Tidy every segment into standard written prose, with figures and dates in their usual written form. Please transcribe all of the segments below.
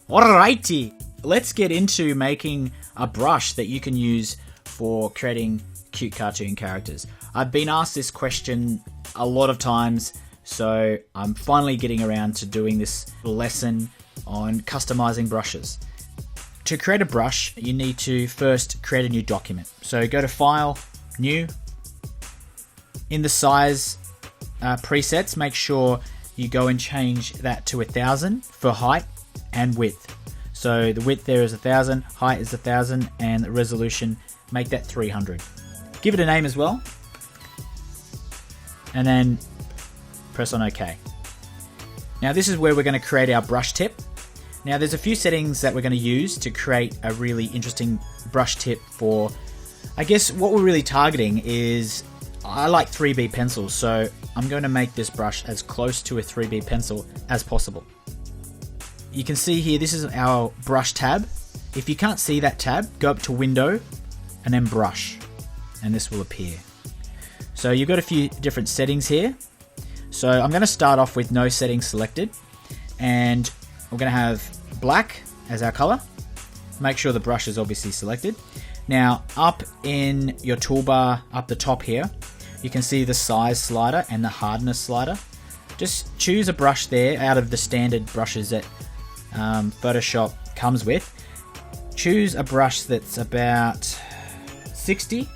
Alrighty, let's get into making a brush that you can use for creating cute cartoon characters. I've been asked this question a lot of times, so I'm finally getting around to doing this lesson on customizing brushes. To create a brush, you need to first create a new document. So go to File, New. In the size presets, make sure you go and change that to 1000 for height and width. So the width there is 1000, height is 1000, and the resolution, make that 300. Give it a name as well, and then press on OK. Now this is where we're going to create our brush tip. Now there's a few settings that we're going to use to create a really interesting brush tip for, I guess what we're really targeting is, I like 3B pencils, so I'm going to make this brush as close to a 3B pencil as possible. You can see here, this is our brush tab. If you can't see that tab, go up to Window and then Brush, and this will appear. So you've got a few different settings here. So I'm going to start off with no settings selected, and we're going to have black as our color. Make sure the brush is obviously selected. Now up in your toolbar up the top here, you can see the size slider and the hardness slider. Just choose a brush there out of the standard brushes that Photoshop comes with. Choose a brush that's about 60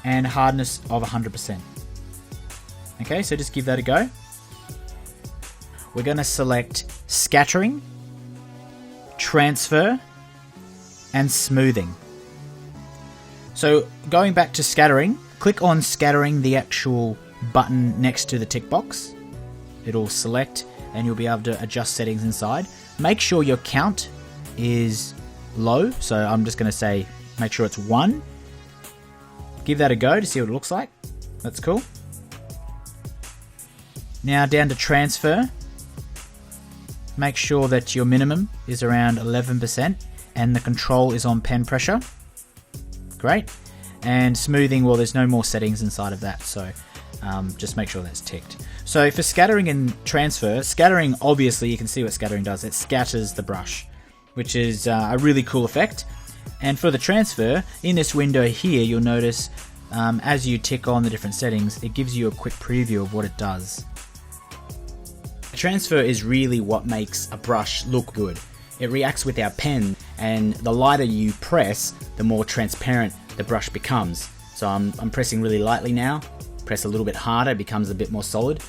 and hardness of 100%. Okay, so just give that a go. We're going to select scattering, transfer, and smoothing. So going back to scattering, click on scattering, the actual button next to the tick box. It'll select and you'll be able to adjust settings inside. Make sure your count is low, so I'm just going to say make sure it's 1. Give that a go to see what it looks like. That's cool. Now down to transfer. Make sure that your minimum is around 11% and the control is on pen pressure. Great. And smoothing, well, there's no more settings inside of that, so just make sure that's ticked. So for scattering and transfer, scattering, obviously you can see what scattering does. It scatters the brush, which is a really cool effect. And for the transfer, in this window here, you'll notice as you tick on the different settings, it gives you a quick preview of what it does. Transfer is really what makes a brush look good. It reacts with our pen, and the lighter you press, the more transparent the brush becomes. So I'm pressing really lightly now. Press a little bit harder, it becomes a bit more solid.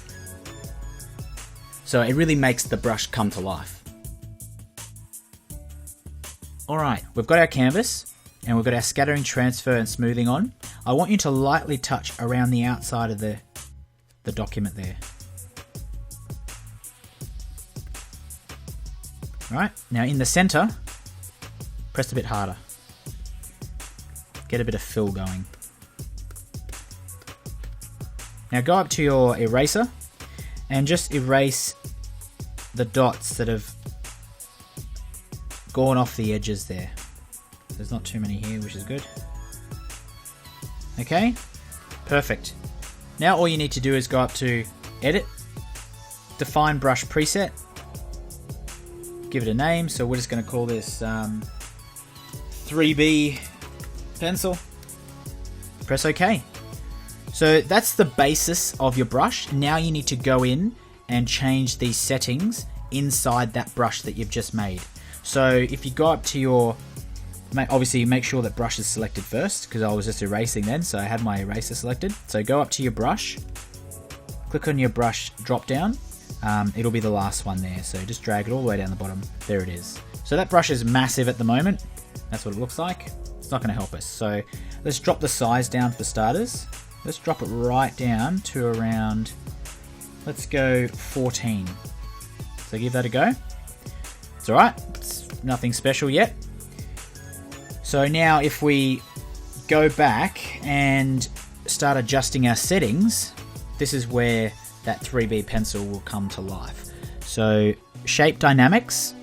So it really makes the brush come to life. Alright, we've got our canvas and we've got our scattering, transfer and smoothing on. I want you to lightly touch around the outside of the document there. Alright, now in the center, press a bit harder. Get a bit of fill going. Now go up to your eraser and just erase the dots that have gone off the edges there. There's not too many here, which is good. Okay, perfect. Now all you need to do is go up to Edit, Define Brush Preset, give it a name, so we're just going to call this 3B pencil. Press OK. So that's the basis of your brush. Now you need to go in and change these settings inside that brush that you've just made. So if you go up to your, obviously make sure that brush is selected first, because I was just erasing then, so I had my eraser selected. So go up to your brush, click on your brush drop down. It'll be the last one there, so just drag it all the way down the bottom. There it is. So that brush is massive at the moment. That's what it looks like. It's not going to help us. So let's drop the size down for starters. Let's drop it right down to around, let's go 14. So give that a go. It's alright, it's nothing special yet. So now if we go back and start adjusting our settings, this is where that 3B pencil will come to life. So shape dynamics,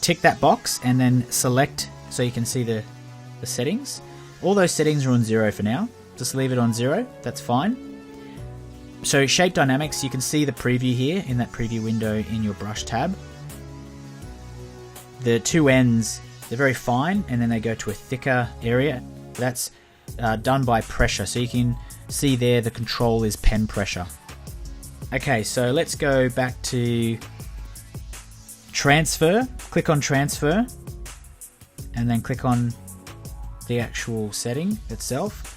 tick that box and then select so you can see the settings. All those settings are on 0 for now. Just leave it on 0, that's fine. So shape dynamics, you can see the preview here in that preview window in your brush tab. The two ends, they're very fine, and then they go to a thicker area. That's done by pressure, so you can see there the control is pen pressure. Okay, so let's go back to transfer. Click on transfer, and then click on the actual setting itself.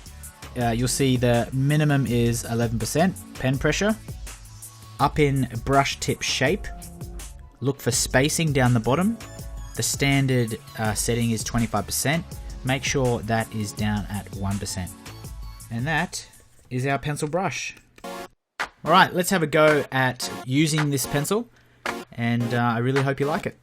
You'll see the minimum is 11% pen pressure. Up in brush tip shape, look for spacing down the bottom. The standard setting is 25%. Make sure that is down at 1%. And that is our pencil brush. Alright, let's have a go at using this pencil, and I really hope you like it.